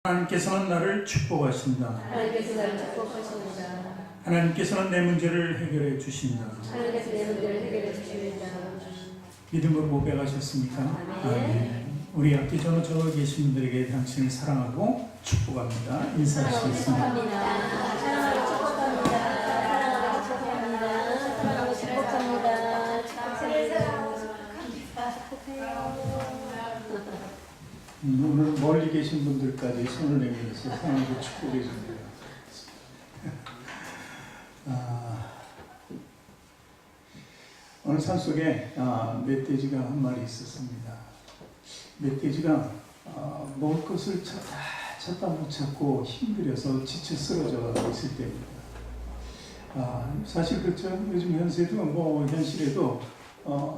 하나님께서는 나를 축복하신다. 하나님께서 나를 축복하십니다. 하나님께서는 내 문제를 해결해 주신다. 하나님께서 내 문제를 해결해 주십니다. 믿음으로 고백하셨습니까? 아멘. 우리 앞뒤전후 저 계신 분들에게 당신을 사랑하고 축복합니다. 인사하시겠습니다. 축복합니다. 사랑하고 축복합니다. 사랑하고 축복합니다. 사랑하고 축복합니다. 오늘 멀리 계신 분들까지 손을 내밀어서 사랑하고 축복해 줍니다. 어느 산속에 멧돼지가 한 마리 있었습니다. 멧돼지가 먹을 것을 찾다 못 찾고 힘들어서 지쳐 쓰러져 있을 때입니다. 사실 그렇죠. 요즘 현세도 현실에도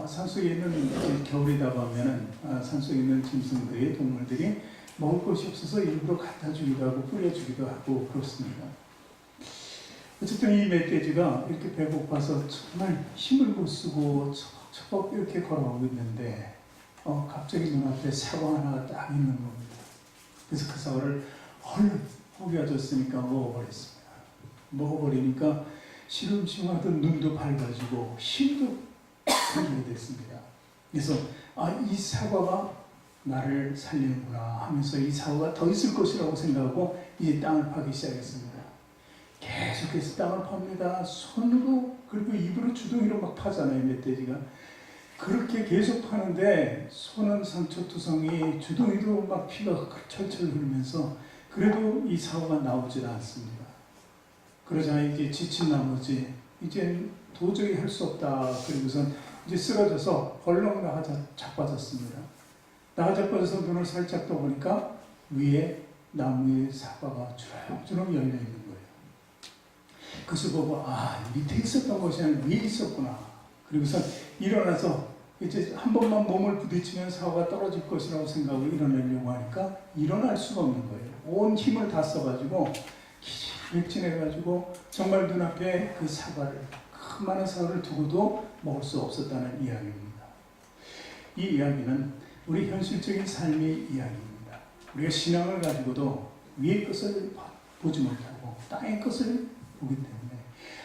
산속에 있는 겨울이다 보면은 산속에 있는 짐승들이 동물들이 먹을 것이 없어서 일부러 갖다 주기도 하고 뿌려주기도 하고 그렇습니다. 어쨌든 이 멧돼지가 이렇게 배고파서 정말 힘을 못 쓰고 처벅 이렇게 걸어오고 있는데 갑자기 눈앞에 사과 하나가 딱 있는 겁니다. 그래서 그 사과를 얼른 고기가 졌으니까 먹어버렸습니다. 먹어버리니까 시름시름하던 눈도 밝아지고 힘도 생기게 됐습니다. 그래서 이 사과가 나를 살리는구나 하면서 이 사과가 더 있을 것이라고 생각하고 이제 땅을 파기 시작했습니다. 계속해서 땅을 팝니다. 손으로 그리고 입으로 주둥이로 막 파잖아요, 멧돼지가. 그렇게 계속 파는데 손은 상처투성이, 주둥이도 막 피가 철철 흐르면서 그래도 이 사과가 나오질 않습니다. 그러자 이제 지친 나머지 이제 도저히 할 수 없다. 그리고선 이제 쓰러져서 벌렁 나가 자빠졌습니다. 나가 자빠져서 눈을 살짝 떠보니까 위에 나무에 사과가 주렁주렁 열려 있는 거예요. 그것을 보고 밑에 있었던 것이 아니라 위에 있었구나. 그리고선 일어나서 이제 한 번만 몸을 부딪히면 사과가 떨어질 것이라고 생각하고 일어나려고 하니까 일어날 수가 없는 거예요. 온 힘을 다 써가지고 백진해가지고 정말 눈앞에 그 사과를, 그 많은 사과를 두고도 먹을 수 없었다는 이야기입니다. 이 이야기는 우리 현실적인 삶의 이야기입니다. 우리가 신앙을 가지고도 위의 것을 보지 못하고 땅의 것을 보기 때문에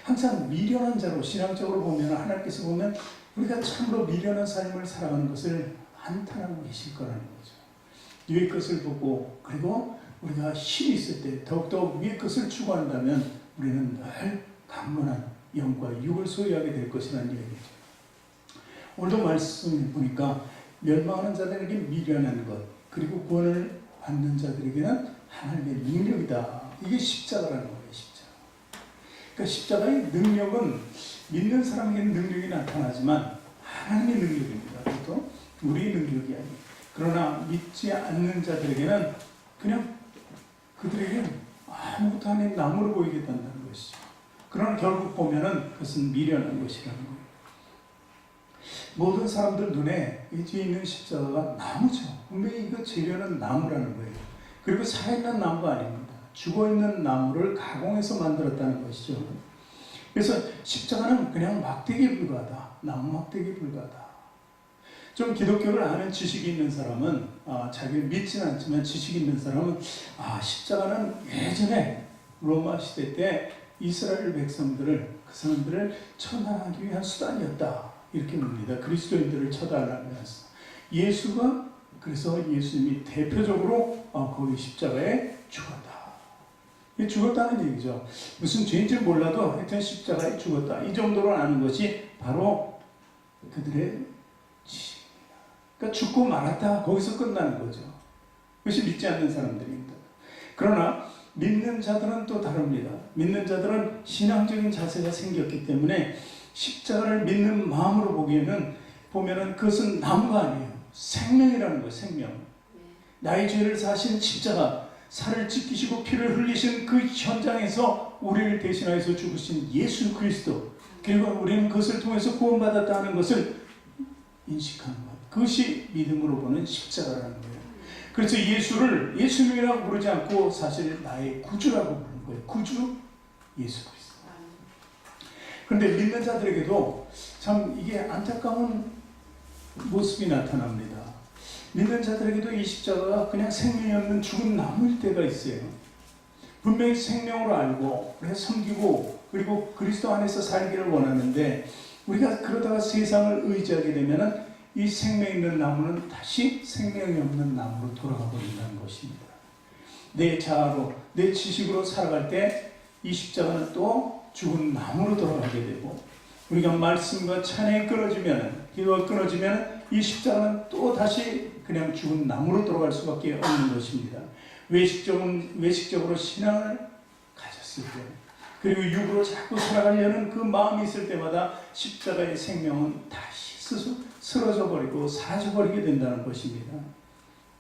항상 미련한 자로, 신앙적으로 보면 하나님께서 보면 우리가 참으로 미련한 삶을 살아가는 것을 한탄하고 계실 거라는 거죠. 위의 것을 보고 그리고 우리가 힘이 있을 때 더욱더 위의 것을 추구한다면 우리는 늘 강건한 영과 육을 소유하게 될 것이라는 얘기죠. 오늘도 말씀을 보니까 멸망하는 자들에게 미련한 것, 그리고 구원을 받는 자들에게는 하나님의 능력이다. 이게 십자가라는 거예요. 십자가. 그러니까 십자가의 능력은 믿는 사람에게는 능력이 나타나지만 하나님의 능력입니다. 그것도 우리의 능력이 아니에요. 그러나 믿지 않는 자들에게는 그냥 그들에게는 아무것도 아닌 나무로 보이게 된다는 것이죠. 그러나 결국 보면은 그것은 미련한 것이라는 거예요. 모든 사람들 눈에 이 뒤에 있는 십자가가 나무죠. 분명히 이거 재료는 나무라는 거예요. 그리고 살아있는 나무가 아닙니다. 죽어있는 나무를 가공해서 만들었다는 것이죠. 그래서 십자가는 그냥 막대기에 불과하다. 나무 막대기에 불과하다. 좀 기독교를 아는 지식이 있는 사람은 자기를 믿지는 않지만 지식이 있는 사람은 십자가는 예전에 로마 시대 때 이스라엘 백성들을, 그 사람들을 처단하기 위한 수단이었다. 이렇게 봅니다. 그리스도인들을 처단하면서 예수가, 그래서 예수님이 대표적으로 거기 십자가에 죽었다. 죽었다는 얘기죠. 무슨 죄인지 몰라도 하여튼 십자가에 죽었다. 이 정도로 아는 것이 바로 그들의 지식입니다. 그러니까 죽고 말았다. 거기서 끝나는 거죠. 그것이 믿지 않는 사람들입니다. 그러나 믿는 자들은 또 다릅니다. 믿는 자들은 신앙적인 자세가 생겼기 때문에 십자가를 믿는 마음으로 보면은 그것은 나무가 아니에요. 생명이라는 거예요. 생명. 나의 죄를 사신 십자가, 살을 찢기시고 피를 흘리신 그 현장에서 우리를 대신하여서 죽으신 예수 그리스도, 그리고 우리는 그것을 통해서 구원받았다는 것을 인식하는 것, 그것이 믿음으로 보는 십자가라는 거예요. 그래서 예수를 예수님이라고 부르지 않고 사실 나의 구주라고 부르는 거예요. 구주 예수 그리스도. 그런데 믿는 자들에게도 참 이게 안타까운 모습이 나타납니다. 믿는 자들에게도 이 십자가가 그냥 생명이 없는 죽은 나무일 때가 있어요. 분명히 생명으로 알고 그래서 섬기고 그리고 그리스도 안에서 살기를 원하는데 우리가 그러다가 세상을 의지하게 되면은 이 생명 있는 나무는 다시 생명이 없는 나무로 돌아가 버린다는 것입니다. 내 자아로 내 지식으로 살아갈 때 이 십자가는 또 죽은 나무로 돌아가게 되고 우리가 말씀과 찬양이 끊어지면 기도가 끊어지면 이 십자가는 또 다시 그냥 죽은 나무로 돌아갈 수밖에 없는 것입니다. 외식적으로 신앙을 가졌을 때 그리고 육으로 자꾸 살아가려는 그 마음이 있을 때마다 십자가의 생명은 다시 쓰러져 버리고 사라져 버리게 된다는 것입니다.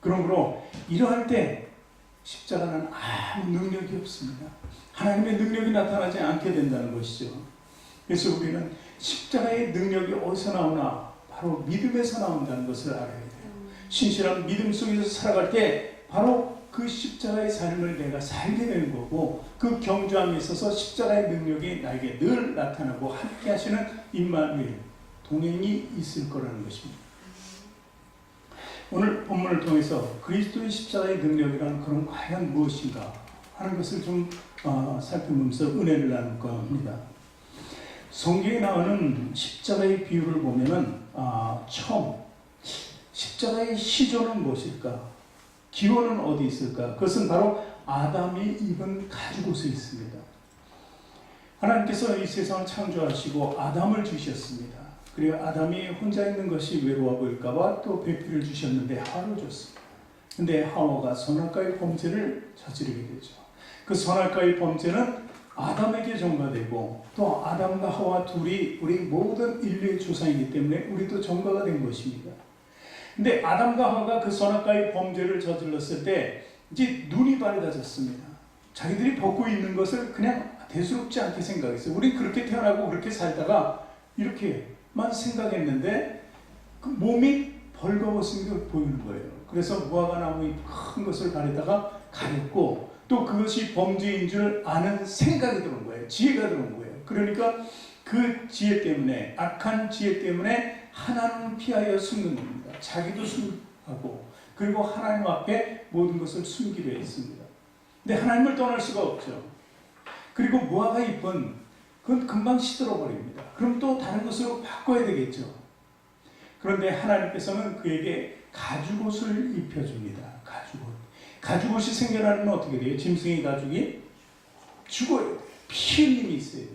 그러므로 이러할 때 십자가는 아무 능력이 없습니다. 하나님의 능력이 나타나지 않게 된다는 것이죠. 그래서 우리는 십자가의 능력이 어디서 나오나 바로 믿음에서 나온다는 것을 알아야 돼요. 신실한 믿음 속에서 살아갈 때 바로 그 십자가의 삶을 내가 살게 되는 거고 그 경주함에 있어서 십자가의 능력이 나에게 늘 나타나고 함께 하시는 임마누엘 동행이 있을 거라는 것입니다. 오늘 본문을 통해서 그리스도의 십자가의 능력이란 그럼 과연 무엇인가 하는 것을 좀 살펴보면서 은혜를 나눌까 합니다. 성경에 나오는 십자가의 비유를 보면은 처음 십자가의 시조는 무엇일까? 기원은 어디 있을까? 그것은 바로 아담이 입은 가죽옷에 있습니다. 하나님께서 이 세상을 창조하시고 아담을 주셨습니다. 그리고 아담이 혼자 있는 것이 외로워 보일까봐 또 배필을 주셨는데 하와를 줬습니다. 근데 하와가 선악과의 범죄를 저지르게 되죠. 그 선악과의 범죄는 아담에게 전가되고 또 아담과 하와 둘이 우리 모든 인류의 조상이기 때문에 우리도 전가가 된 것입니다. 근데 아담과 하와가 그 선악과의 범죄를 저질렀을 때 이제 눈이 밝아졌습니다. 자기들이 벗고 있는 것을 그냥 대수롭지 않게 생각했어요. 우리 그렇게 태어나고 그렇게 살다가 이렇게만 생각했는데 그 몸이 벌거벗은 게 보이는 거예요. 그래서 무화과나무 큰 것을 가리다가 가렸고 또 그것이 범죄인 줄 아는 생각이 들어온 거예요. 지혜가 들어온 거예요. 그러니까 그 지혜 때문에 악한 지혜 때문에 하나님을 피하여 숨는 겁니다. 자기도 숨하고 그리고 하나님 앞에 모든 것을 숨기려 했습니다. 근데 하나님을 떠날 수가 없죠. 그리고 무화과 잎은 그건 금방 시들어 버립니다. 그럼 또 다른 것으로 바꿔야 되겠죠. 그런데 하나님께서는 그에게 가죽옷을 입혀줍니다. 가죽옷이 생겨나면 어떻게 돼요? 짐승의 가죽이 죽어야 돼요. 피 흘림이 있어야 돼요.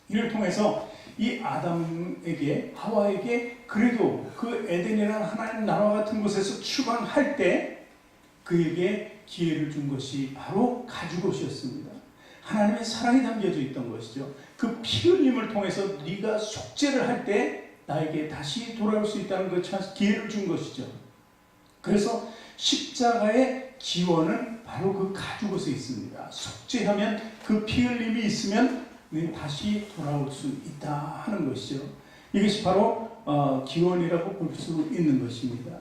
이를 통해서 이 아담에게 하와에게 그래도 그 에덴이라는 하나님 나라와 같은 곳에서 출발할 때 그에게 기회를 준 것이 바로 가죽옷이었습니다. 하나님의 사랑이 담겨져 있던 것이죠. 그 피 흘림을 통해서 네가 속죄를 할 때 나에게 다시 돌아올 수 있다는 그 기회를 준 것이죠. 그래서 십자가의 기원은 바로 그 가죽옷에 있습니다. 속죄하면 그 피 흘림이 있으면 다시 돌아올 수 있다 하는 것이죠. 이것이 바로 기원이라고 볼 수 있는 것입니다.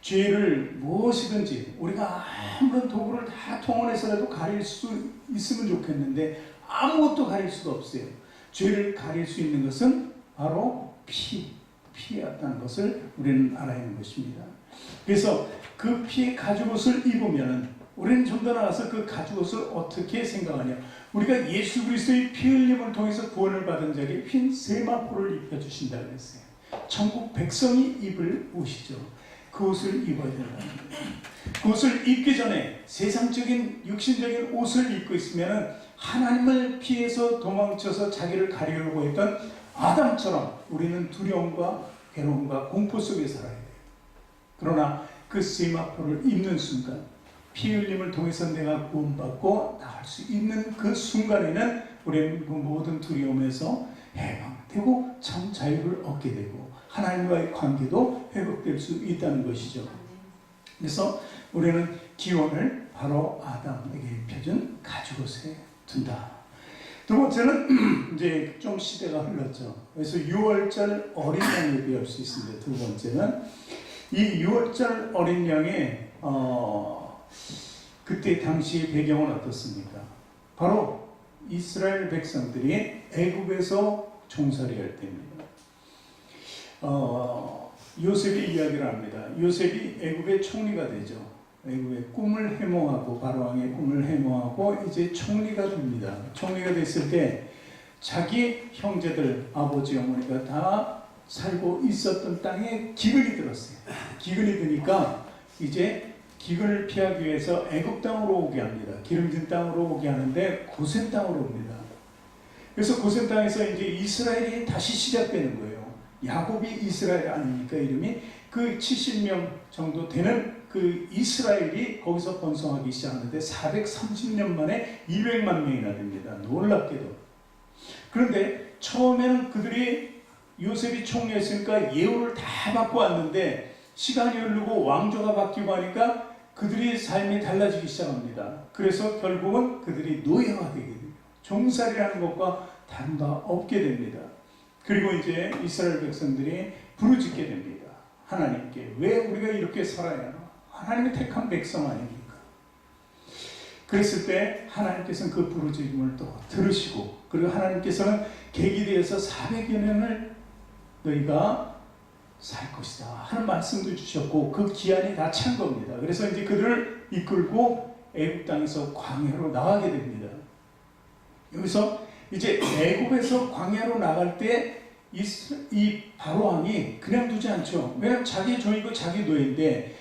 죄를 무엇이든지 우리가 아무런 도구를 다 통원해서라도 가릴 수 있으면 좋겠는데 아무것도 가릴 수가 없어요. 죄를 가릴 수 있는 것은 바로 피였다는 것을 우리는 알아야 하는 것입니다. 그래서 그 피의 가죽옷을 입으면은 우리는 좀 더 나아가서 그 가죽옷을 어떻게 생각하냐? 우리가 예수 그리스도의 피 흘림을 통해서 구원을 받은 자에게 흰 세마포를 입혀주신다고 했어요. 천국 백성이 입을 옷이죠. 그 옷을 입어야 된다는 거예요. 그 옷을 입기 전에 세상적인 육신적인 옷을 입고 있으면 하나님을 피해서 도망쳐서 자기를 가리려고 했던 아담처럼 우리는 두려움과 괴로움과 공포 속에 살아야 돼요. 그러나 그 세마포를 입는 순간 피 흘림을 통해서 내가 구원받고 나갈 수 있는 그 순간에는 우리는 그 모든 두려움에서 해방되고 참 자유를 얻게 되고 하나님과의 관계도 회복될 수 있다는 것이죠. 그래서 우리는 기원을 바로 아담에게 입혀준 가죽옷에 둔다. 두 번째는 이제 좀 시대가 흘렀죠. 그래서 6월절 어린 양을 배울 수 있습니다. 두 번째는 이 6월절 어린 양의 그때 당시의 배경은 어떻습니까? 바로 이스라엘 백성들이 애굽에서 종살이 할 때입니다. 요셉의 이야기를 합니다. 요셉이 애굽의 총리가 되죠. 애굽의 꿈을 해몽하고 바로왕의 꿈을 해몽하고 이제 총리가 됩니다. 총리가 됐을 때 자기 형제들 아버지 어머니가 다 살고 있었던 땅에 기근이 들었어요. 기근이 드니까 이제 기근을 피하기 위해서 애굽 땅으로 오게 합니다. 기름진 땅으로 오게 하는데 고센 땅으로 옵니다. 그래서 고센 땅에서 이제 이스라엘이 다시 시작되는 거예요. 야곱이 이스라엘 아닙니까 이름이? 그 70명 정도 되는 그 이스라엘이 거기서 번성하기 시작하는데 430년 만에 200만 명이나 됩니다. 놀랍게도. 그런데 처음에는 그들이 요셉이 총리였으니까 예우를 다 받고 왔는데 시간이 흐르고 왕조가 바뀌고 하니까 그들이 삶이 달라지기 시작합니다. 그래서 결국은 그들이 노예가 되게 됩니다. 종살이라는 것과 다른 바 없게 됩니다. 그리고 이제 이스라엘 백성들이 부르짖게 됩니다. 하나님께 왜 우리가 이렇게 살아야 하나? 하나님이 택한 백성 아닙니까? 그랬을 때 하나님께서는 그 부르짖음을 또 들으시고 그리고 하나님께서는 계기 되어서 400여 년을 너희가 살 것이다 하는 말씀도 주셨고 그 기한이 다 찬 겁니다. 그래서 이제 그들을 이끌고 애굽 땅에서 광야로 나가게 됩니다. 여기서 이제 애굽에서 광야로 나갈 때 이 바로왕이 그냥 두지 않죠. 왜냐하면 자기 종이고 자기 노예인데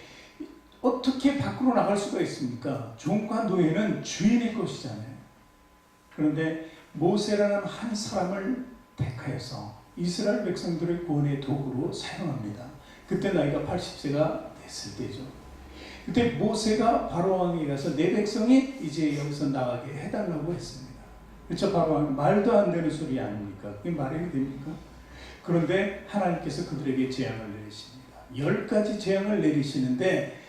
어떻게 밖으로 나갈 수가 있습니까? 종과 노예는 주인의 것이잖아요. 그런데 모세라는 한 사람을 택하여서 이스라엘 백성들의 구원의 도구로 사용합니다. 그때 나이가 80세가 됐을 때죠. 그때 모세가 바로왕에게 가서 내 백성이 이제 여기서 나가게 해달라고 했습니다. 그렇죠? 바로왕 말도 안 되는 소리 아닙니까? 그게 말이 됩니까? 그런데 하나님께서 그들에게 재앙을 내리십니다. 10가지 재앙을 내리시는데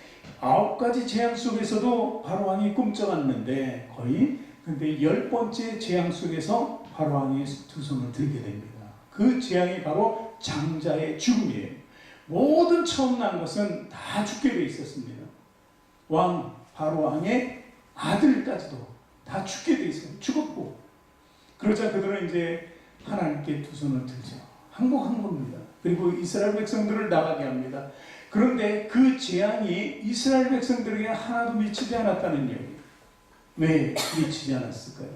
9가지 재앙 속에서도 바로왕이 꿈쩍았는데 거의 근데 10번째 재앙 속에서 바로왕이 두 손을 들게 됩니다. 그 재앙이 바로 장자의 죽음이에요. 모든 처음 난 것은 다 죽게 돼 있었습니다. 바로왕의 아들까지도 다 죽게 돼 있어요. 죽었고. 그러자 그들은 이제 하나님께 두 손을 들죠. 항복한 겁니다. 그리고 이스라엘 백성들을 나가게 합니다. 그런데 그 재앙이 이스라엘 백성들에게 하나도 미치지 않았다는 얘기예요. 왜 미치지 않았을까요?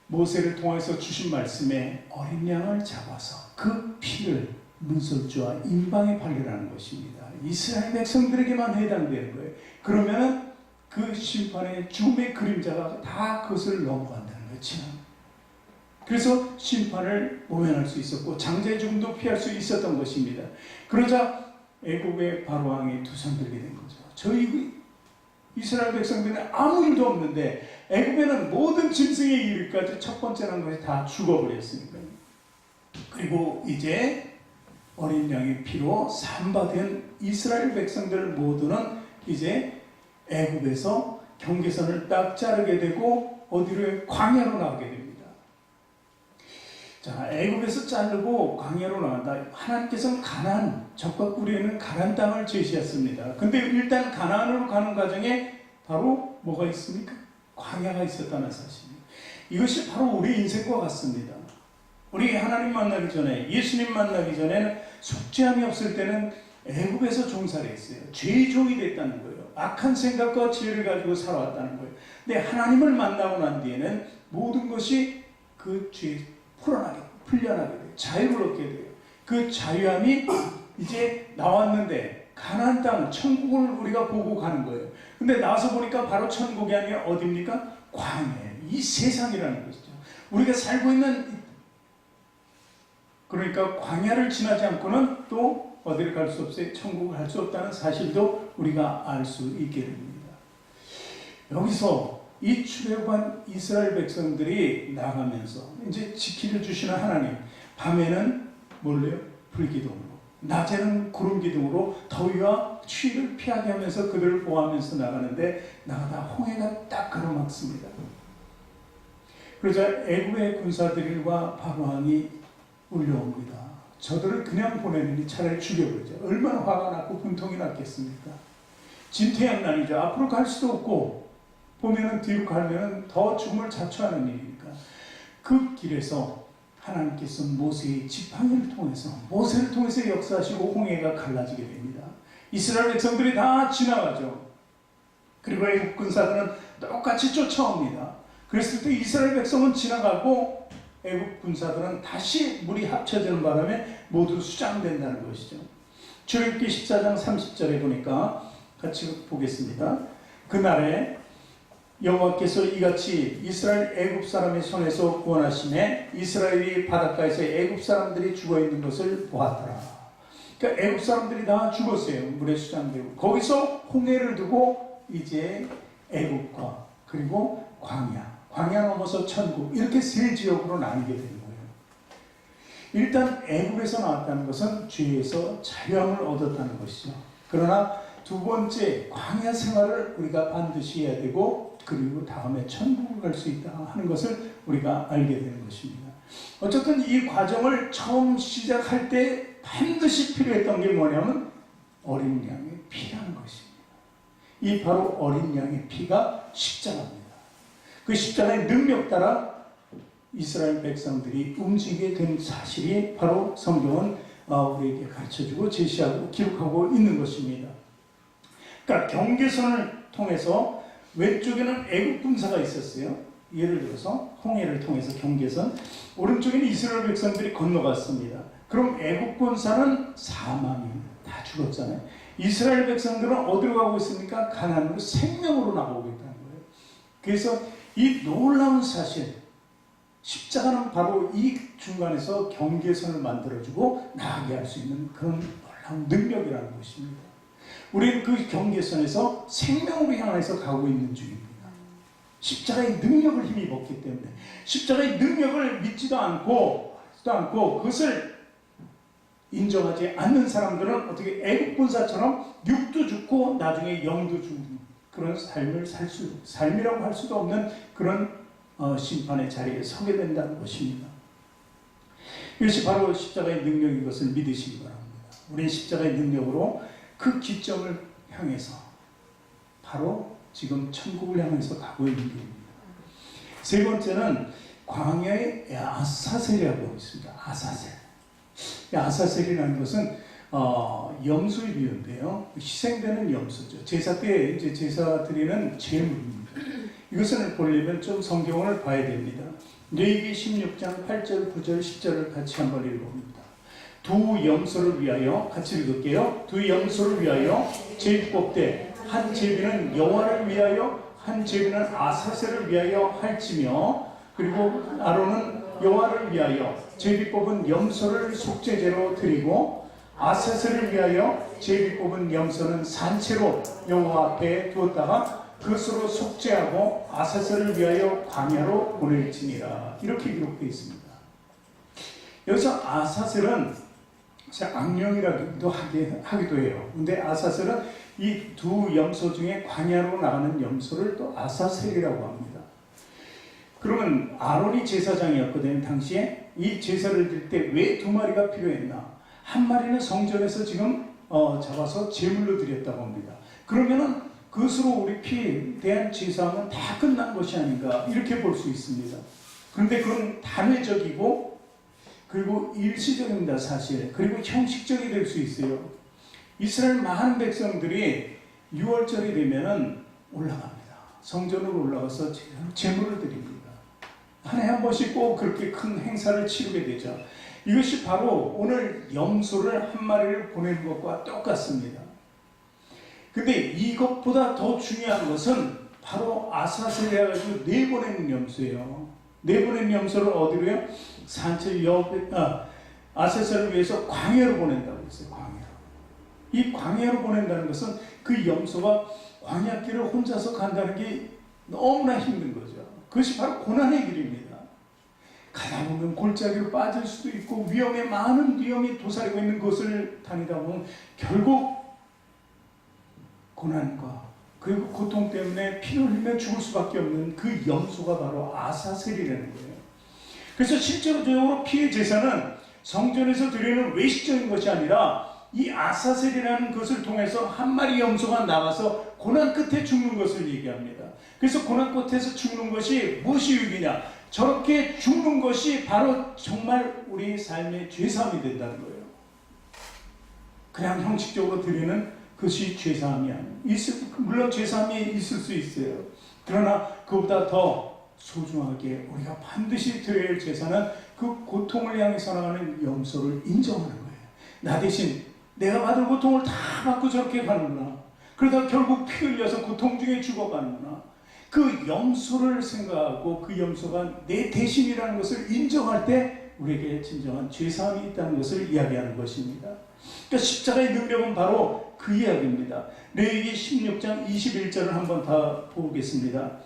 모세를 통해서 주신 말씀에 어린 양을 잡아서 그 피를 문설주와 임방에 발려라는 것입니다. 이스라엘 백성들에게만 해당되는 거예요. 그러면 그 심판의 죽음의 그림자가 다 그것을 넘어간다는 거죠. 그래서 심판을 모면할 수 있었고 장자의 죽음도 피할 수 있었던 것입니다. 그러자 애굽의 바로왕이 두 손 들게 된 거죠. 저희 이스라엘 백성들은 아무 일도 없는데 애굽에는 모든 짐승의 이르기까지 첫 번째 난 것이 다 죽어버렸으니까요. 그리고 이제 어린 양의 피로 산바된 이스라엘 백성들 모두는 이제 애굽에서 경계선을 딱 자르게 되고 어디로 광야로 나가게 됩니다. 자, 애굽에서 자르고 광야로 나간다. 하나님께서는 가나안, 적과 꿀이 있는 가나안 땅을 제시했습니다. 근데 일단 가나안으로 가는 과정에 바로 뭐가 있습니까? 광야가 있었다는 사실입니다. 이것이 바로 우리 인생과 같습니다. 우리 하나님 만나기 전에, 예수님 만나기 전에는 속죄함이 없을 때는 애굽에서 종살이했어요. 죄의 종이 됐다는 거예요. 악한 생각과 죄를 가지고 살아왔다는 거예요. 근데 하나님을 만나고 난 뒤에는 모든 것이 그 죄 풀려나게 돼요. 자유를 얻게 돼요. 그 자유함이 이제 나왔는데 가나안 땅, 천국을 우리가 보고 가는 거예요. 근데 나와서 보니까 바로 천국이 아니라 어디입니까? 광야예요. 이 세상이라는 것이죠. 우리가 살고 있는 그러니까 광야를 지나지 않고는 또 어디를 갈 수 없어요. 천국을 갈 수 없다는 사실도 우리가 알 수 있게 됩니다. 여기서 이 출애굽한 이스라엘 백성들이 나가면서 이제 지키를 주시는 하나님, 밤에는 뭘래요? 불기둥으로, 낮에는 구름기둥으로 더위와 추위를 피하게 하면서 그들을 보호하면서 나가는데 나가다 홍해가 딱 가로막습니다. 그러자 애굽의 군사들과 바로왕이 울려옵니다. 저들을 그냥 보내느니 차라리 죽여버리자. 얼마나 화가 났고 분통이 났겠습니까? 진퇴양난이죠. 앞으로 갈 수도 없고 보면은 뒤로 가면은 더 죽음을 자초하는 일이니까 그 길에서 하나님께서 모세의 지팡이를 통해서 모세를 통해서 역사하시고 홍해가 갈라지게 됩니다. 이스라엘 백성들이 다 지나가죠. 그리고 애국 군사들은 똑같이 쫓아옵니다. 그랬을 때 이스라엘 백성은 지나가고 애국 군사들은 다시 물이 합쳐지는 바람에 모두 수장된다는 것이죠. 출애굽기 14장 30절에 보니까 같이 보겠습니다. 그날에 여호와께서 이같이 이스라엘 애굽 사람의 손에서 구원하심에 이스라엘이 바닷가에서 애굽 사람들이 죽어있는 것을 보았더라. 그러니까 애굽 사람들이 다 죽었어요. 물에 수장되고. 거기서 홍해를 두고 이제 애굽과 그리고 광야 넘어서 천국, 이렇게 세 지역으로 나뉘게 되는 거예요. 일단 애굽에서 나왔다는 것은 죄에서 자유함을 얻었다는 것이죠. 그러나 두 번째, 광야 생활을 우리가 반드시 해야 되고 그리고 다음에 천국을 갈 수 있다 하는 것을 우리가 알게 되는 것입니다. 어쨌든 이 과정을 처음 시작할 때 반드시 필요했던 게 뭐냐면 어린 양의 피라는 것입니다. 이 바로 어린 양의 피가 십자가입니다. 그 십자가의 능력 따라 이스라엘 백성들이 움직이게 된 사실이 바로 성경은 우리에게 가르쳐주고 제시하고 기록하고 있는 것입니다. 그러니까 경계선을 통해서 왼쪽에는 애국 군사가 있었어요. 예를 들어서 홍해를 통해서 경계선, 오른쪽에는 이스라엘 백성들이 건너갔습니다. 그럼 애국 군사는 사망이 다 죽었잖아요. 이스라엘 백성들은 어디로 가고 있습니까? 가나안으로 생명으로 나가고 있다는 거예요. 그래서 이 놀라운 사실, 십자가는 바로 이 중간에서 경계선을 만들어주고 나가게 할 수 있는 그런 놀라운 능력이라는 것입니다. 우리는 그 경계선에서 생명으로 향해서 가고 있는 중입니다. 십자가의 능력을 힘입었기 때문에 십자가의 능력을 믿지도 않고 그것을 인정하지 않는 사람들은 어떻게 애국 군사처럼 육도 죽고 나중에 영도 죽는 그런 삶이라고 할 수도 없는 그런 심판의 자리에 서게 된다는 것입니다. 이것이 바로 십자가의 능력인 것을 믿으시기 바랍니다. 우리는 십자가의 능력으로 그 기점을 향해서 바로 지금 천국을 향해서 가고 있는 길입니다. 세 번째는 광야의 아사셀이라고 있습니다. 아사셀. 아사셀이라는 것은 염소의 비유인데요. 희생되는 염소죠. 제사 때 이제 제사 드리는 제물입니다. 이것을 보려면 좀 성경을 봐야 됩니다. 레위기 16장 8절, 9절, 10절을 같이 한번 읽어봅니다. 두 염소를 위하여, 같이 읽을게요. 두 염소를 위하여 제비뽑되 한 제비는 여호와를 위하여 한 제비는 아사셀을 위하여 할지며, 그리고 아론은 여호와를 위하여 제비 뽑은 염소를 속죄제로 드리고 아사셀을 위하여 제비 뽑은 염소는 산채로 여호와 앞에 두었다가 그것으로 속죄하고 아사셀을 위하여 광야로 보낼지니라. 이렇게 기록되어 있습니다. 여기서 아사셀은 악령이라기도 하기도 해요. 근데 아사셀은 이 두 염소 중에 광야로 나가는 염소를 또 아사셀이라고 합니다. 그러면 아론이 제사장이었거든요. 당시에 이 제사를 드릴 때 왜 두 마리가 필요했나? 한 마리는 성전에서 지금 잡아서 제물로 드렸다고 합니다. 그러면은 그것으로 우리 피에 대한 제사는 다 끝난 것이 아닌가 이렇게 볼 수 있습니다. 그런데 그건 단회적이고 그리고 일시적입니다. 사실. 그리고 형식적이 될 수 있어요. 이스라엘 많은 백성들이 6월절이 되면은 올라갑니다. 성전으로 올라가서 제물을 드립니다. 한 해 한 번씩 꼭 그렇게 큰 행사를 치르게 되죠. 이것이 바로 오늘 염소를 한 마리를 보내는 것과 똑같습니다. 근데 이것보다 더 중요한 것은 바로 아사셀이라 가지고 내보내는 염소예요. 내보내는 염소를 어디로요? 산채 아사셀을 위해서 광야로 보낸다고 했어요. 광야로. 이 광야로 보낸다는 것은 그 염소가 광야길을 혼자서 간다는 게 너무나 힘든 거죠. 그것이 바로 고난의 길입니다. 가다 보면 골짜기로 빠질 수도 있고 많은 위험이 도사리고 있는 곳을 다니다 보면 결국 고난과 그리고 고통 때문에 피를 흘리며 죽을 수밖에 없는 그 염소가 바로 아사셀이라는 거예요. 그래서 실제적으로 피의 제사는 성전에서 드리는 외식적인 것이 아니라 이 아사셀이라는 것을 통해서 한 마리 염소가 나가서 고난 끝에 죽는 것을 얘기합니다. 그래서 고난 끝에서 죽는 것이 무엇이 유익이냐? 저렇게 죽는 것이 바로 정말 우리 삶의 죄사함이 된다는 거예요. 그냥 형식적으로 드리는 것이 죄사함이 아니에요. 물론 죄사함이 있을 수 있어요. 그러나 그보다 더 소중하게 우리가 반드시 드려야 할 제사는 그 고통을 향해서 나가는 염소를 인정하는 거예요. 나 대신 내가 받을 고통을 다 받고 저렇게 가는구나. 그러다 결국 피 흘려서 고통 중에 죽어가는구나. 그 염소를 생각하고 그 염소가 내 대신이라는 것을 인정할 때 우리에게 진정한 죄사함이 있다는 것을 이야기하는 것입니다. 그러니까 십자가의 능력은 바로 그 이야기입니다. 레위기 16장 21절을 한번 다 보겠습니다.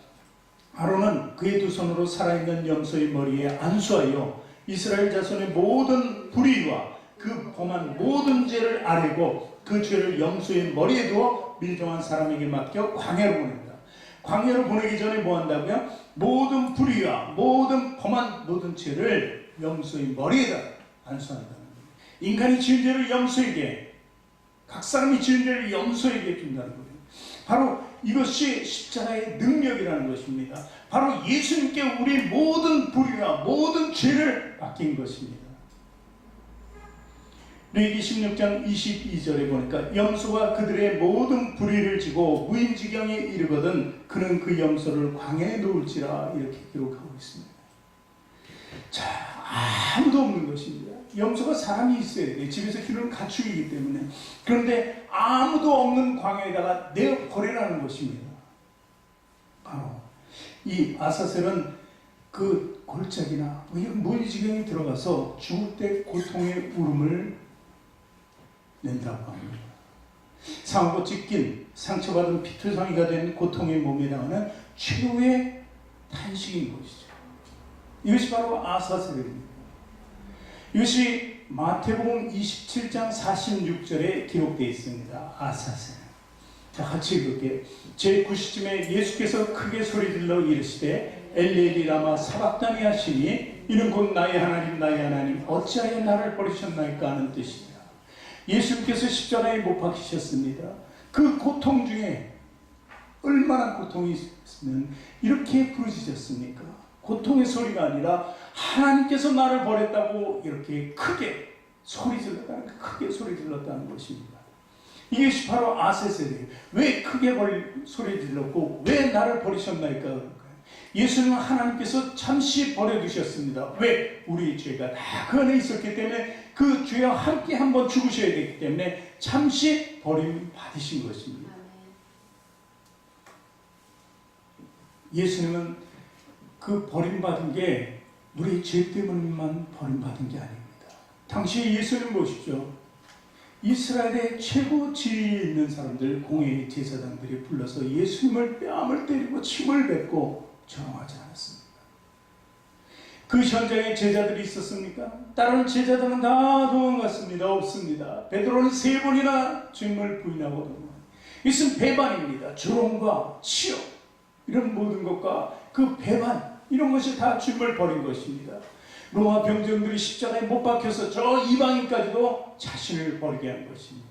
아론은 그의 두 손으로 살아있는 염소의 머리에 안수하여 이스라엘 자손의 모든 불의와 그 범한 모든 죄를 아뢰고 그 죄를 염소의 머리에 두어 밀정한 사람에게 맡겨 광야로 보낸다. 광야로 보내기 전에 뭐 한다고요? 모든 불의와 모든 범한 모든 죄를 염소의 머리에다 안수한다는 거예요. 인간이 지은 죄를 염소에게, 각 사람이 지은 죄를 염소에게 준다는 거예요. 바로 이것이 십자가의 능력이라는 것입니다. 바로 예수님께 우리 모든 불의와 모든 죄를 맡긴 것입니다. 레위기 16장 22절에 보니까 염소가 그들의 모든 불의를 지고 무인지경에 이르거든 그는 그 염소를 광야에 놓을지라 이렇게 기록하고 있습니다. 자, 아무도 없는 것입니다. 염소가 사람이 있어야 돼요. 집에서 기르는 가축이기 때문에. 그런데 아무도 없는 광야에다가 내어버리라는 것입니다. 바로 이 아사셀은 그 골짜기나 무인지경에 들어가서 죽을 때 고통의 울음을 낸다고 합니다. 상하고 찢긴 상처받은 피투성이가 된 고통의 몸에 당하는 최후의 탄식인 것이죠. 이것이 바로 아사셀입니다. 이것이 마태복음 27장 46절에 기록되어 있습니다. 아사셀. 자, 같이 읽을게요. 제9시쯤에 예수께서 크게 소리질러 이르시되 엘리 라마 사박다니 하시니 이는 곧 나의 하나님 어찌하여 나를 버리셨나이까 하는 뜻이니라. 예수님께서 십자가에 못 박히셨습니다. 그 고통 중에 얼마나 고통이 있으면 이렇게 부르짖었습니까? 고통의 소리가 아니라 하나님께서 나를 버렸다고 이렇게 크게 소리 질렀다는 것입니다. 이것이 바로 아사셀이에요. 왜 크게 소리 질렀고 왜 나를 버리셨나이까 그럴까요? 예수님은 하나님께서 잠시 버려두셨습니다. 왜? 우리의 죄가 다 그 안에 있었기 때문에 그 죄와 함께 한번 죽으셔야 되기 때문에 잠시 버림받으신 것입니다. 예수님은 그 버림받은 게 우리 죄 때문만 버림받은 게 아닙니다. 당시 예수님 보십시오. 이스라엘의 최고 지위에 있는 사람들, 공회 제사장들이 불러서 예수님을 뺨을 때리고 침을 뱉고 저항하지 않았습니다. 그 현장에 제자들이 있었습니까? 다른 제자들은 다 도망갔습니다. 없습니다. 베드로는 3번이나 주님을 부인하고 도망갔습니다. 이것은 배반입니다. 조롱과 치욕 이런 모든 것과 그 배반 이런 것이 다 주님을 버린 것입니다. 로마 병정들이 십자가에 못 박혀서 저 이방인까지도 자신을 버리게 한 것입니다.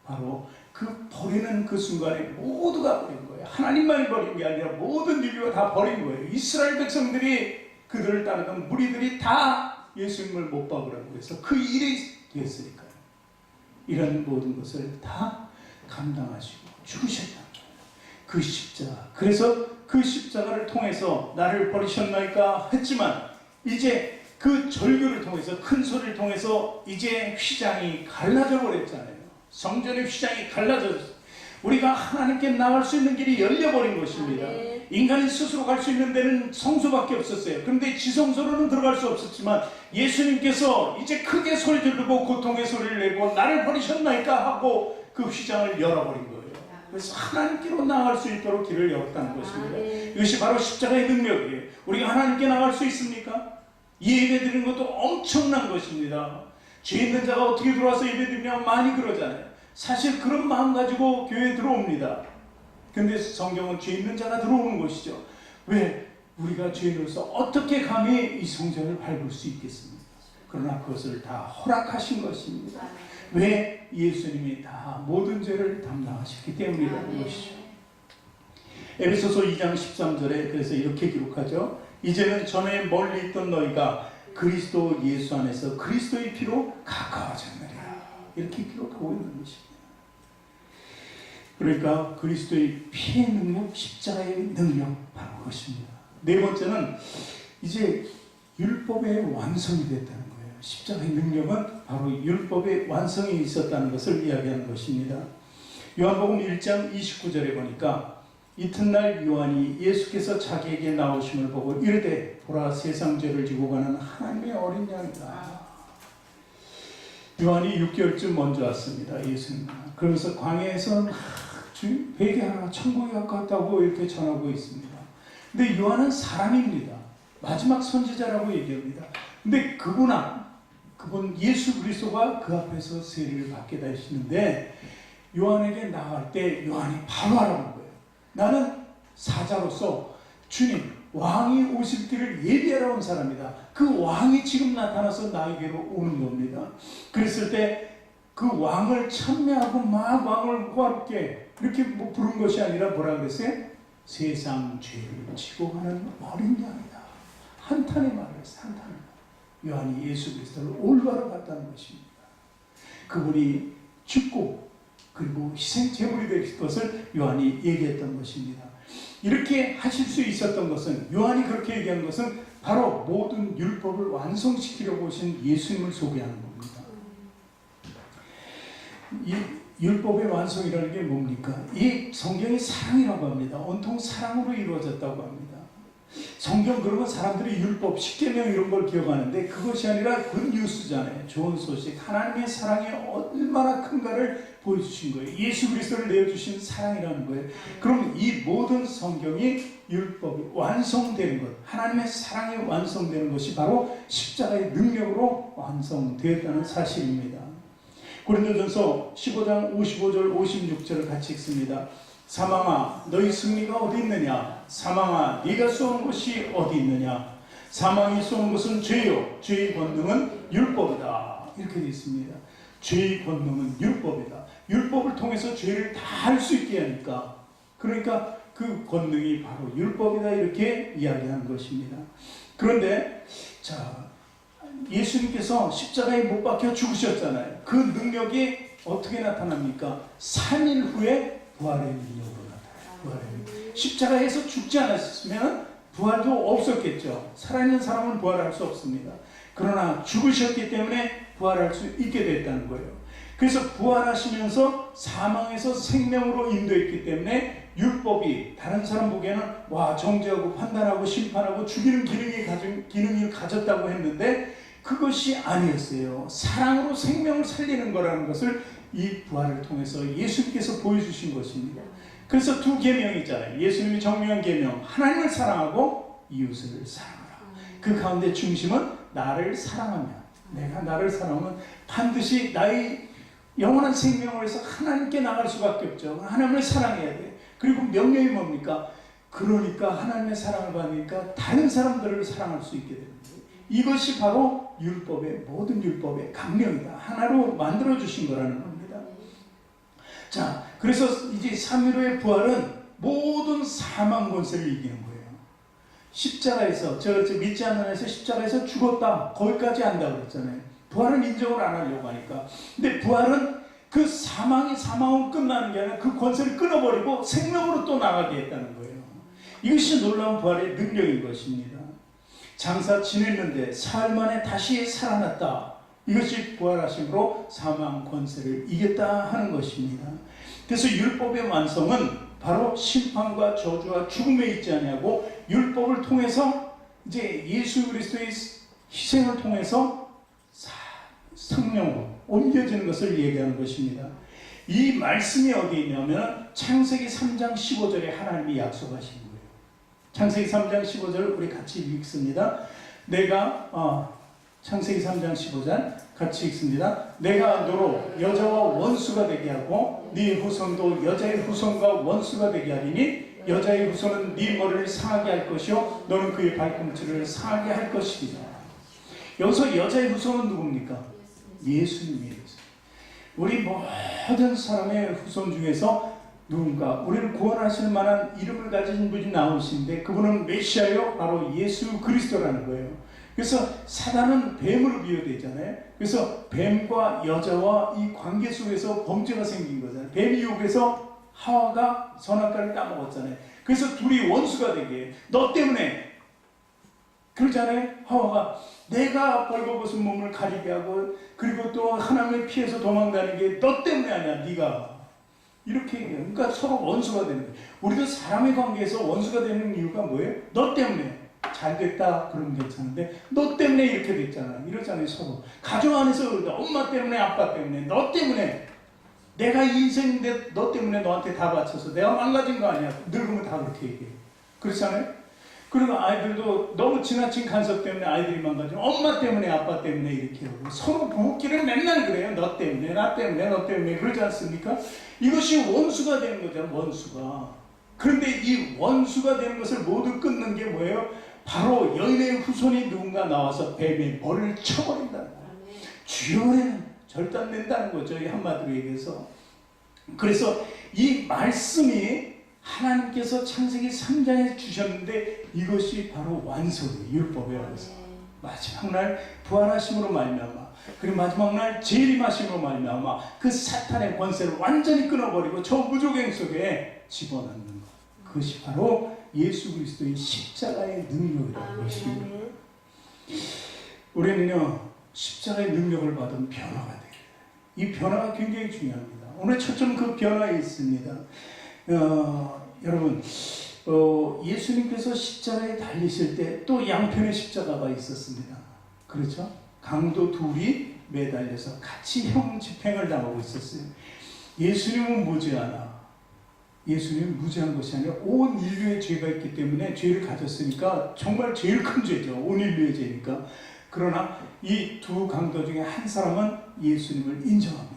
바로 그 버리는 그 순간에 모두가 버린 거예요. 하나님만이 버린 게 아니라 모든 인류가 다 버린 거예요. 이스라엘 백성들이 그들을 따르던 무리들이 다 예수님을 못 박으라고 해서 그 일이 됐으니까요. 이런 모든 것을 다 감당하시고 죽으셨다는 거예요. 그 십자가. 그래서 그 십자가를 통해서 나를 버리셨나이까 했지만 이제 그 절규를 통해서 큰 소리를 통해서 이제 휘장이 갈라져 버렸잖아요. 성전의 휘장이 갈라졌어요. 우리가 하나님께 나갈 수 있는 길이 열려버린 것입니다. 인간이 스스로 갈 수 있는 데는 성소밖에 없었어요. 그런데 지성소로는 들어갈 수 없었지만 예수님께서 이제 크게 소리 지르고 고통의 소리를 내고 나를 버리셨나이까 하고 그 휘장을 열어버린 거예요. 그래서 하나님께로 나갈 수 있도록 길을 열었다는 것입니다. 이것이 바로 십자가의 능력이에요. 우리가 하나님께 나갈 수 있습니까? 예배 드리는 것도 엄청난 것입니다. 죄 있는 자가 어떻게 들어와서 예배 드리냐면 많이 그러잖아요. 사실 그런 마음 가지고 교회에 들어옵니다. 근데 성경은 죄 있는 자가 들어오는 것이죠. 왜? 우리가 죄인으로서 어떻게 감히 이 성전을 밟을 수 있겠습니까? 그러나 그것을 다 허락하신 것입니다. 왜? 예수님이 다 모든 죄를 담당하셨기 때문이라는 것이죠. 에베소서 2장 13절에 그래서 이렇게 기록하죠. 이제는 전에 멀리 있던 너희가 그리스도 예수 안에서 그리스도의 피로 가까워졌느니라. 이렇게 기록하고 있는 것입니다. 그러니까 그리스도의 피의 능력, 십자가의 능력 바로 그것입니다. 네 번째는 이제 율법의 완성이 됐다는 거예요. 십자가의 능력은 바로 율법의 완성이 있었다는 것을 이야기하는 것입니다. 요한복음 1장 29절에 보니까 이튿날 요한이 예수께서 자기에게 나오심을 보고 이르되 보라 세상 죄를 지고 가는 하나님의 어린 양이다. 요한이 6개월쯤 먼저 왔습니다. 예수님. 그러면서 광야에서 회개하라 천국에 가까웠다고 이렇게 전하고 있습니다. 근데 요한은 사람입니다. 마지막 선지자라고 얘기합니다. 근데 그분 예수 그리스도가 그 앞에서 세례를 받게 되시는데 요한에게 나갈 때 요한이 바로 알아본 거예요. 나는 사자로서 주님 왕이 오실 길을 예비하러 온 사람이다. 그 왕이 지금 나타나서 나에게로 오는 겁니다. 그랬을 때 그 왕을 참여하고 막 왕을 호화롭게 이렇게 부른 것이 아니라 뭐라 그랬어요? 세상 죄를 지고 가는 어린 양이다. 한탄의 말을 했어요. 한탄의 말. 요한이 예수 그리스도를 올바로 봤다는 것입니다. 그분이 죽고 그리고 희생 제물이 될 것을 요한이 얘기했던 것입니다. 이렇게 하실 수 있었던 것은 요한이 그렇게 얘기한 것은 바로 모든 율법을 완성시키려고 오신 예수님을 소개하는 겁니다. 이 율법의 완성이라는 게 뭡니까? 이 성경이 사랑이라고 합니다. 온통 사랑으로 이루어졌다고 합니다. 성경 그러면 사람들이 율법, 십계명 이런 걸 기억하는데 그것이 아니라 굿뉴스잖아요. 좋은 소식. 하나님의 사랑이 얼마나 큰가를 보여주신 거예요. 예수 그리스도를 내어주신 사랑이라는 거예요. 그럼 이 모든 성경이 율법이 완성되는 것, 하나님의 사랑이 완성되는 것이 바로 십자가의 능력으로 완성되었다는 사실입니다. 고린도전서 15장 55절 56절을 같이 읽습니다. 사망아 너희 승리가 어디 있느냐? 사망아 네가 쏘는 것이 어디 있느냐? 사망이 쏘는 것은 죄요 죄의 권능은 율법이다. 이렇게 되어 있습니다. 죄의 권능은 율법이다. 율법을 통해서 죄를 다 할 수 있게 하니까 그러니까 그 권능이 바로 율법이다. 이렇게 이야기하는 것입니다. 그런데 자 예수님께서 십자가에 못 박혀 죽으셨잖아요. 그 능력이 어떻게 나타납니까? 3일 후에 부활의 능력으로 나타나요. 십자가에서 죽지 않았으면 부활도 없었겠죠. 살아있는 사람은 부활할 수 없습니다. 그러나 죽으셨기 때문에 부활할 수 있게 됐다는 거예요. 그래서 부활하시면서 사망에서 생명으로 인도했기 때문에 율법이 다른 사람 보기에는 와 정죄하고 판단하고 심판하고 죽이는 기능을 가졌다고 했는데 그것이 아니었어요. 사랑으로 생명을 살리는 거라는 것을 이 부활을 통해서 예수님께서 보여주신 것입니다. 그래서 두 계명이 있잖아요. 예수님이 정명한 계명, 하나님을 사랑하고 이웃을 사랑하라. 그 가운데 중심은 나를 사랑하면, 내가 나를 사랑하면 반드시 나의 영원한 생명을 위해서 하나님께 나갈 수밖에 없죠. 하나님을 사랑해야 돼. 그리고 명령이 뭡니까? 그러니까 하나님의 사랑을 받으니까 다른 사람들을 사랑할 수 있게 됩니다. 이것이 바로 율법의 모든 율법의 강령이다. 하나로 만들어주신 거라는 겁니다. 자, 그래서 이제 3일 후의 부활은 모든 사망 권세를 이기는 거예요. 십자가에서 제가 믿지 않는 안에서 십자가에서 죽었다. 거기까지 한다고 그랬잖아요. 부활은 인정을 안 하려고 하니까. 근데 부활은 그 사망은 끝나는 게 아니라 그 권세를 끊어버리고 생명으로 또 나가게 했다는 거예요. 이것이 놀라운 부활의 능력인 것입니다. 장사 지냈는데 사흘 만에 다시 살아났다. 이것이 부활하심으로 사망 권세를 이겼다 하는 것입니다. 그래서 율법의 완성은 바로 심판과 저주와 죽음에 있지 아니하고 율법을 통해서 이제 예수 그리스도의 희생을 통해서 성령으로 옮겨지는 것을 얘기하는 것입니다. 이 말씀이 어디에 있냐면 창세기 3장 15절에 하나님이 약속하신 거예요. 창세기 3장 15절 우리 같이 읽습니다. 창세기 3장 15절 같이 읽습니다. 내가 너로 여자와 원수가 되게 하고 네 후손도 여자의 후손과 원수가 되게 하리니 여자의 후손은 네 머리를 상하게 할 것이요 너는 그의 발꿈치를 상하게 할 것이리라. 여기서 여자의 후손은 누굽니까? 예수님이에요. 우리 모든 사람의 후손 중에서 누군가 우리를 구원하실 만한 이름을 가진 분이 나오신데 그분은 메시아요, 바로 예수 그리스도라는 거예요. 그래서 사단은 뱀으로 비유되잖아요. 그래서 뱀과 여자와 이 관계 속에서 범죄가 생긴 거잖아요. 뱀이 유혹해서 하와가 선악과를 따먹었잖아요. 그래서 둘이 원수가 되게, 너 때문에 그러잖아요. 하와가 내가 벌거벗은 몸을 가리게 하고 그리고 또 하나님을 피해서 도망다니게 너 때문에 아니야, 네가. 이렇게 얘기해요. 그러니까 서로 원수가 되는 거예요. 우리도 사람의 관계에서 원수가 되는 이유가 뭐예요? 너 때문에. 잘 됐다 그러면 괜찮은데 너 때문에 이렇게 됐잖아, 이러잖아요. 서로 가정 안에서 그러다. 엄마 때문에, 아빠 때문에, 너 때문에. 내가 이 인생인데 너 때문에 너한테 다 바쳐서 내가 망가진 거 아니야. 늙으면 다 그렇게 얘기해. 그렇잖아요. 그리고 아이들도 너무 지나친 간섭 때문에 아이들이 망가지면 엄마 때문에, 아빠 때문에 이렇게 하고 서로 부부끼리는 맨날 그래요. 너 때문에, 나 때문에, 너 때문에. 그러지 않습니까? 이것이 원수가 되는 거잖아요. 원수가. 그런데 이 원수가 되는 것을 모두 끊는 게 뭐예요? 바로 여인의 후손이 누군가 나와서 뱀의 머리를 쳐버린다는 거예요. 주연에는 절단된다는 거죠. 이 한마디로 얘기해서. 그래서 이 말씀이 하나님께서 창세기 3장에 주셨는데 이것이 바로 완성의 율법이라고 해서 마지막 날 부활하심으로 말미암아, 그리고 마지막 날 재림하심으로 말미암아 그 사탄의 권세를 완전히 끊어버리고 저 무조갱 속에 집어넣는 것. 그것이 바로 예수 그리스도의 십자가의 능력이라는 것입니다. 우리는요, 십자가의 능력을 받은 변화가 돼요. 이 변화가 굉장히 중요합니다. 오늘 초점 그 변화에 있습니다. 여러분, 예수님께서 십자가에 달리실 때 또 양편의 십자가가 있었습니다. 그렇죠? 강도 둘이 매달려서 같이 형 집행을 당하고 있었어요. 예수님은 무죄하나, 예수님은 무죄한 것이 아니라 온 인류의 죄가 있기 때문에 죄를 가졌으니까 정말 제일 큰 죄죠. 온 인류의 죄니까. 그러나 이 두 강도 중에 한 사람은 예수님을 인정합니다.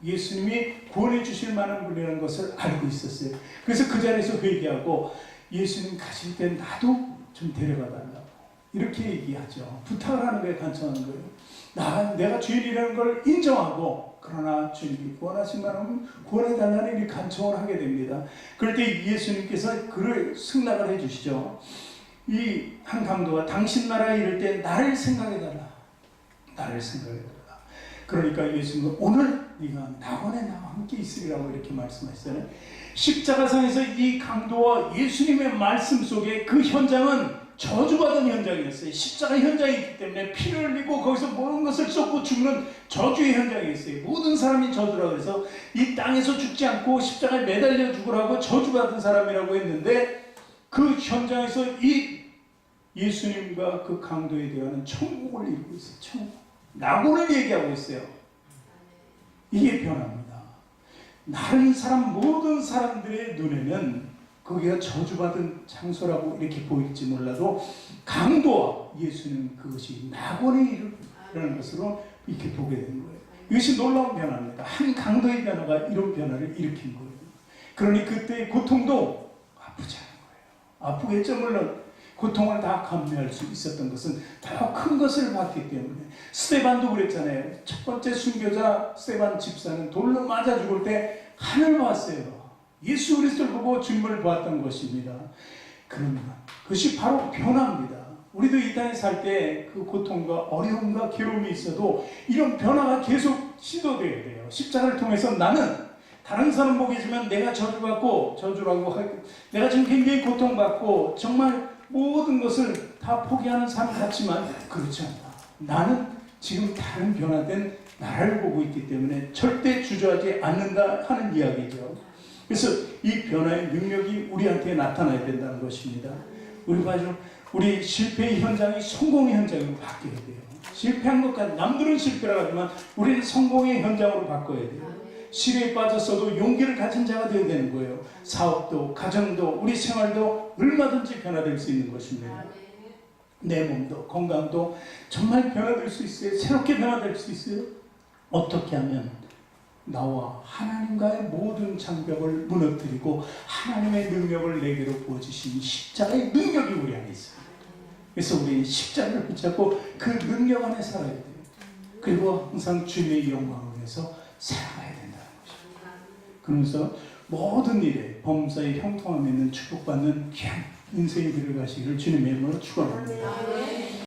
예수님이 구원해 주실 만한 분이라는 것을 알고 있었어요. 그래서 그 자리에서 회개하고 예수님 가실 때 나도 좀 데려가 달라고 이렇게 얘기하죠. 부탁을 하는 거예요. 간청하는 거예요. 내가 죄인이라는 걸 인정하고, 그러나 주님이 구원하신 만하면 구원해 달라는 이 간청을 하게 됩니다. 그럴 때 예수님께서 그를 승낙을 해 주시죠. 이 한 강도가 당신 나라에 이를 때 나를 생각해 달라. 나를 생각해 달라. 그러니까 예수님은 오늘 네가 낙원에 나와 함께 있으리라고 이렇게 말씀하셨잖아요. 십자가상에서 이 강도와 예수님의 말씀 속에 그 현장은 저주받은 현장이었어요. 십자가 현장이 있기 때문에 피를 흘리고 거기서 모든 것을 쏟고 죽는 저주의 현장이었어요. 모든 사람이 저주라고 해서 이 땅에서 죽지 않고 십자가에 매달려 죽으라고 저주받은 사람이라고 했는데, 그 현장에서 이 예수님과 그 강도에 대한 천국을 이루고 있어요. 천국. 낙원을 얘기하고 있어요. 이게 변화입니다. 다른 사람, 모든 사람들의 눈에는 거기가 저주받은 장소라고 이렇게 보일지 몰라도 강도와 예수는 그것이 낙원에 이르는 것으로 이렇게 보게 되는 거예요. 이것이 놀라운 변화입니다. 한 강도의 변화가 이런 변화를 일으킨 거예요. 그러니 그때의 고통도 아프지 않은 거예요. 아프겠죠. 물론 고통을 다 감내할 수 있었던 것은 더 큰 것을 봤기 때문에. 스데반도 그랬잖아요. 첫 번째 순교자 스데반 집사는 돌로 맞아 죽을 때 하늘을 봤어요. 예수 그리스도를 보고 주님을 보았던 것입니다. 그러면 그것이 바로 변화입니다. 우리도 이 땅에 살 때 그 고통과 어려움과 괴로움이 있어도 이런 변화가 계속 시도되어야 돼요. 십자가를 통해서 나는 다른 사람 보기지만 내가 저주받고, 저주라고 할, 내가 지금 굉장히 고통받고 정말 모든 것을 다 포기하는 삶 같지만 그렇지 않다. 나는 지금 다른 변화된 나라를 보고 있기 때문에 절대 주저하지 않는다 하는 이야기죠. 그래서 이 변화의 능력이 우리한테 나타나야 된다는 것입니다. 우리 실패의 현장이 성공의 현장으로 바뀌어야 돼요. 실패한 것까지, 남들은 실패라고 하지만 우리는 성공의 현장으로 바꿔야 돼요. 시련에 빠졌어도 용기를 가진 자가 되어야 되는 거예요. 사업도, 가정도, 우리 생활도 얼마든지 변화될 수 있는 것입니다. 내 몸도, 건강도 정말 변화될 수 있어요. 새롭게 변화될 수 있어요. 어떻게 하면? 나와 하나님과의 모든 장벽을 무너뜨리고 하나님의 능력을 내게로 부어주신 십자가의 능력이 우리 안에 있어요. 그래서 우리는 십자가를 붙잡고 그 능력 안에 살아야 돼요. 그리고 항상 주님의 영광을 위해서 살아가야 된다는 것입니다. 그러면서 모든 일에 범사에 형통함 있는 축복받는 귀한 인생이 들어가시기를 주님의 이름으로 축원합니다. 아멘.